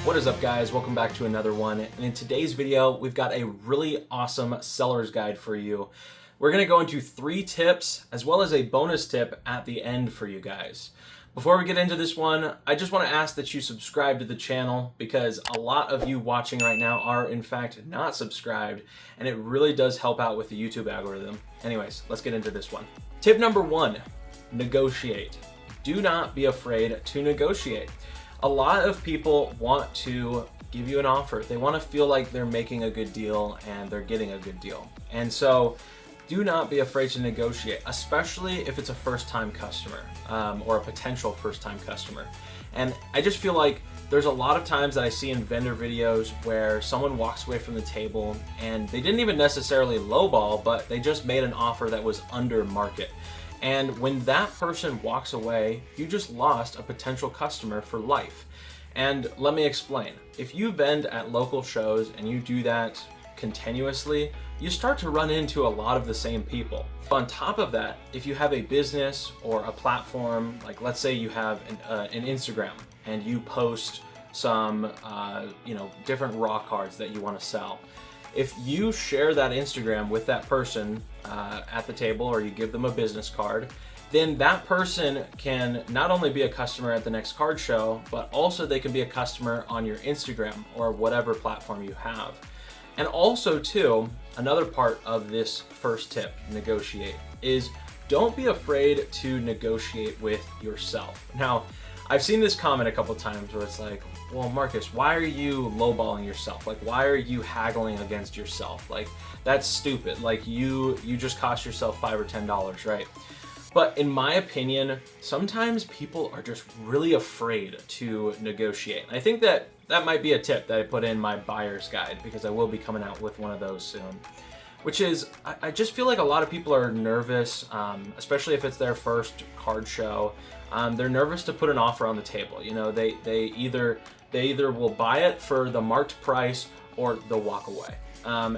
What is up, guys? Welcome back to another one. And in today's video, we've got a really awesome seller's guide for you. We're going to go into 3 tips as well as a bonus tip at the end for you guys. Before we get into this one, I just want to ask that you subscribe to the channel because a lot of you watching right now are in fact not subscribed, and it really does help out with the YouTube algorithm. Anyways, let's get into this one. Tip number 1, negotiate. Do not be afraid to negotiate. A lot of people want to give you an offer. They want to feel like they're making a good deal and they're getting a good deal. And so do not be afraid to negotiate, especially if it's a first-time customer or a potential first-time customer. And I just feel like there's a lot of times that I see in vendor videos where someone walks away from the table and they didn't even necessarily lowball, but they just made an offer that was under market. And when that person walks away, you just lost a potential customer for life. And let me explain. If you vend at local shows and you do that continuously, you start to run into a lot of the same people. On top of that, if you have a business or a platform, like let's say you have an Instagram and you post some different raw cards that you want to sell. If you share that Instagram with that person at the table, or you give them a business card, then that person can not only be a customer at the next card show, but also they can be a customer on your Instagram or whatever platform you have. And also too, another part of this first tip, negotiate, is don't be afraid to negotiate with yourself. Now, I've seen this comment a couple times where it's like, well, Marcus, why are you lowballing yourself? Like, why are you haggling against yourself? Like, that's stupid. Like, you just cost yourself $5 or $10, right? But in my opinion, sometimes people are just really afraid to negotiate. I think that might be a tip that I put in my buyer's guide, because I will be coming out with one of those soon. Which is, I just feel like a lot of people are nervous, especially if it's their first card show. They're nervous to put an offer on the table. You know, they either will buy it for the marked price or they'll walk away.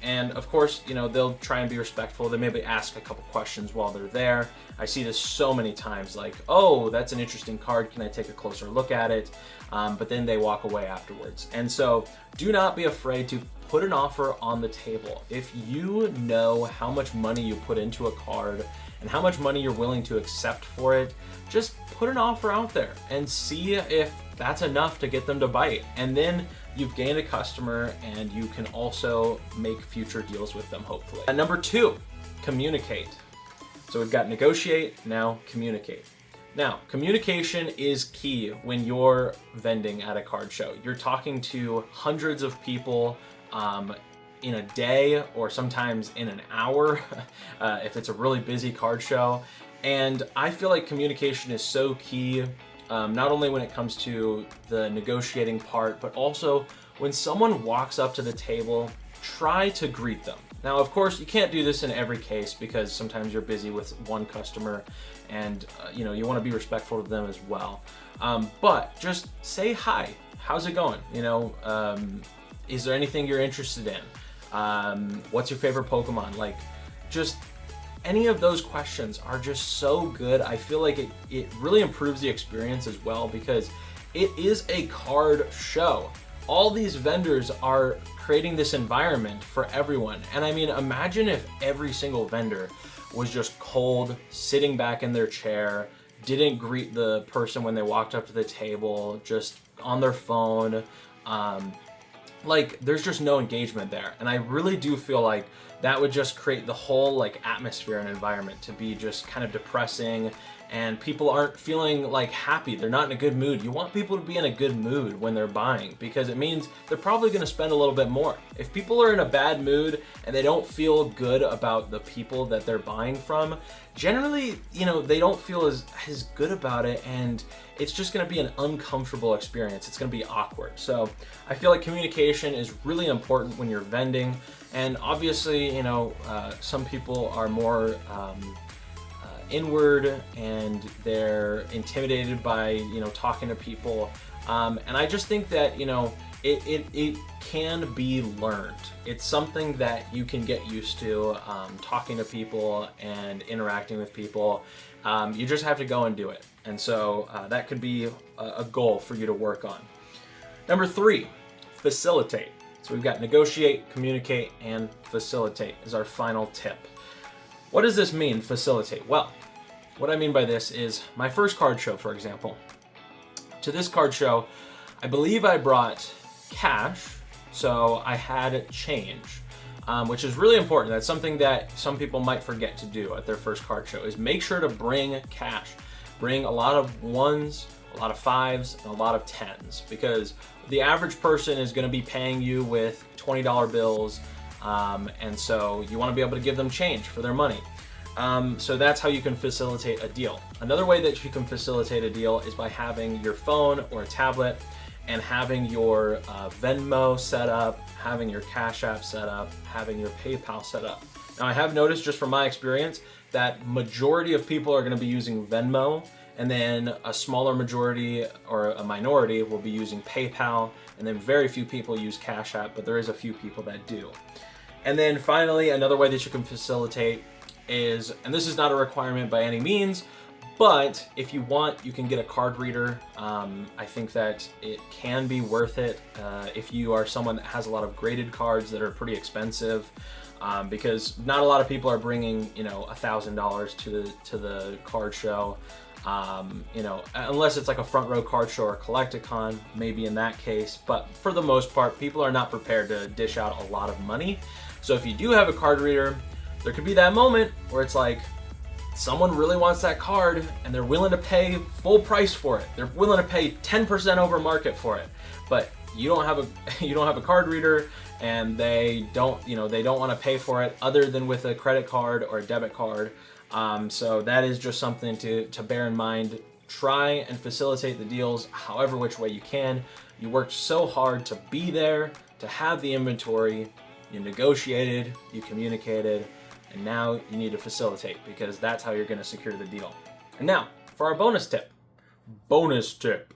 And of course, you know, they'll try and be respectful. They maybe ask a couple questions while they're there. I see this so many times, like, oh, that's an interesting card. Can I take a closer look at it? But then they walk away afterwards. And so do not be afraid to put an offer on the table. If you know how much money you put into a card and how much money you're willing to accept for it, just put an offer out there and see if that's enough to get them to bite. And then you've gained a customer and you can also make future deals with them, hopefully. And number 2, communicate. So we've got negotiate, now communicate. Now, communication is key when you're vending at a card show. You're talking to hundreds of people in a day, or sometimes in an hour if it's a really busy card show. And I feel like communication is so key, not only when it comes to the negotiating part, but also when someone walks up to the table, try to greet them. Now, of course, you can't do this in every case because sometimes you're busy with one customer and you want to be respectful to them as well. But just say hi. How's it going? Is there anything you're interested in? What's your favorite Pokemon? Like, just any of those questions are just so good. I feel like it really improves the experience as well, because it is a card show. All these vendors are creating this environment for everyone. And I mean, imagine if every single vendor was just cold, sitting back in their chair, didn't greet the person when they walked up to the table, just on their phone. Like, there's just no engagement there. And I really do feel like that would just create the whole like atmosphere and environment to be just kind of depressing, and people aren't feeling like happy. They're not in a good mood. You want people to be in a good mood when they're buying, because it means they're probably going to spend a little bit more. If people are in a bad mood and they don't feel good about the people that they're buying from, generally, they don't feel as good about it, and it's just going to be an uncomfortable experience. It's going to be awkward. So I feel like communication is really important when you're vending. And obviously, some people are more inward and they're intimidated by, talking to people. And I just think that, it can be learned. It's something that you can get used to, talking to people and interacting with people. You just have to go and do it. And so that could be a goal for you to work on. Number 3, facilitate. So we've got negotiate, communicate, and facilitate is our final tip. What does this mean, facilitate? Well, what I mean by this is my first card show, for example. To this card show, I believe I brought cash, so I had change, which is really important. That's something that some people might forget to do at their first card show, is make sure to bring cash. Bring a lot of 1s, a lot of 5s, and a lot of 10s, because the average person is going to be paying you with $20 bills, and so you want to be able to give them change for their money. So that's how you can facilitate a deal. Another way that you can facilitate a deal is by having your phone or a tablet and having your Venmo set up, having your Cash App set up, having your PayPal set up. Now, I have noticed just from my experience that majority of people are going to be using Venmo, and then a smaller majority or a minority will be using PayPal, and then very few people use Cash App, but there is a few people that do. And then finally, another way that you can facilitate is, and this is not a requirement by any means, but if you want, you can get a card reader. I think that it can be worth it if you are someone that has a lot of graded cards that are pretty expensive, because not a lot of people are bringing, $1,000 to the card show. Unless it's like a front row card show or Collecticon, maybe in that case. But for the most part, people are not prepared to dish out a lot of money. So if you do have a card reader, there could be that moment where it's like someone really wants that card and they're willing to pay full price for it. They're willing to pay 10% over market for it, but you don't have a card reader, and they don't want to pay for it other than with a credit card or a debit card. So that is just something to bear in mind. Try and facilitate the deals however which way you can. You worked so hard to be there, to have the inventory, you negotiated, you communicated, and now you need to facilitate, because that's how you're going to secure the deal. And now for our bonus tip. Bonus tip.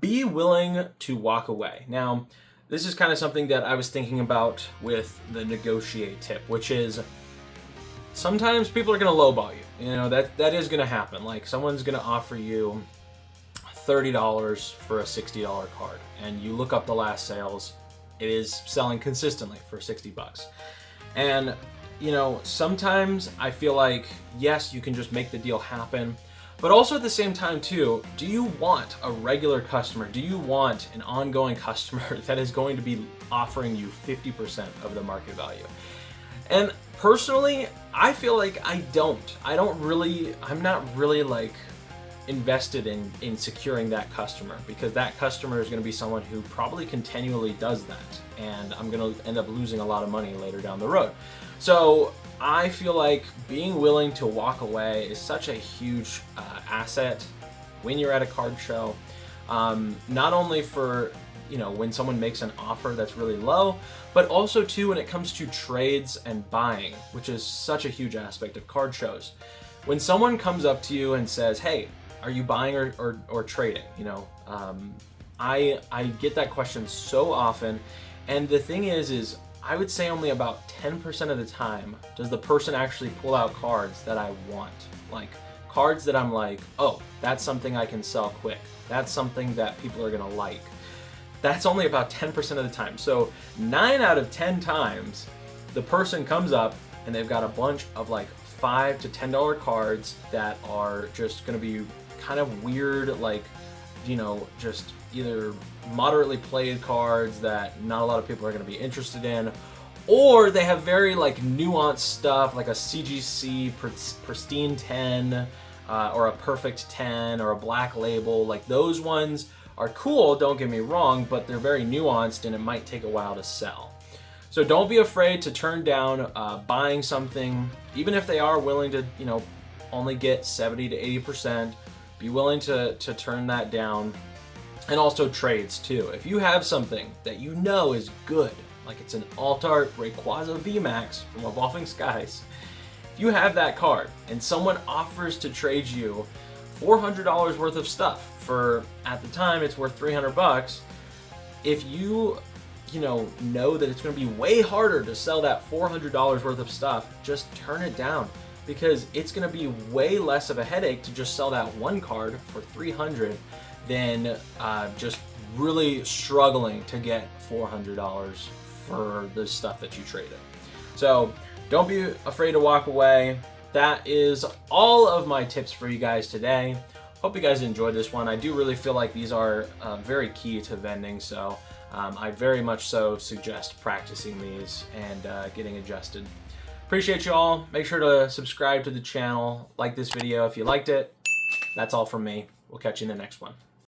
Be willing to walk away. Now, this is kind of something that I was thinking about with the negotiate tip, which is sometimes people are going to lowball you. That is going to happen. Like, someone's going to offer you $30 for a $60 card, and you look up the last sales, it is selling consistently for $60. And sometimes I feel like, yes, you can just make the deal happen, but also at the same time too, do you want a regular customer? Do you want an ongoing customer that is going to be offering you 50% of the market value? And personally, I feel like I'm not really like invested in securing that customer, because that customer is going to be someone who probably continually does that, and I'm going to end up losing a lot of money later down the road. So I feel like being willing to walk away is such a huge asset when you're at a card show, not only for when someone makes an offer that's really low, but also too when it comes to trades and buying, which is such a huge aspect of card shows. When someone comes up to you and says, "Hey, are you buying or trading?" I get that question so often, and the thing is I would say only about 10% of the time does the person actually pull out cards that I want, like cards that I'm like, oh, that's something I can sell quick. That's something that people are gonna like. That's only about 10% of the time. So 9 out of 10 times, the person comes up and they've got a bunch of like $5 to $10 cards that are just gonna be kind of weird, like, just either moderately played cards that not a lot of people are going to be interested in, or they have very like nuanced stuff like a CGC pristine 10 or a perfect 10 or a black label. Like, those ones are cool, don't get me wrong, but they're very nuanced and it might take a while to sell. So don't be afraid to turn down buying something, even if they are willing to only get 70 to 80%. Be willing to turn that down. And also trades too. If you have something that is good, like it's an Alt-Art Rayquaza VMAX from Evolving Skies, if you have that card and someone offers to trade you $400 worth of stuff for, at the time, it's worth $300, if you know that it's going to be way harder to sell that $400 worth of stuff, just turn it down, because it's going to be way less of a headache to just sell that one card for $300 than just really struggling to get $400 for the stuff that you traded. So don't be afraid to walk away. That is all of my tips for you guys today. Hope you guys enjoyed this one. I do really feel like these are very key to vending, so I very much so suggest practicing these and getting adjusted. Appreciate you all. Make sure to subscribe to the channel, like this video if you liked it. That's all from me. We'll catch you in the next one.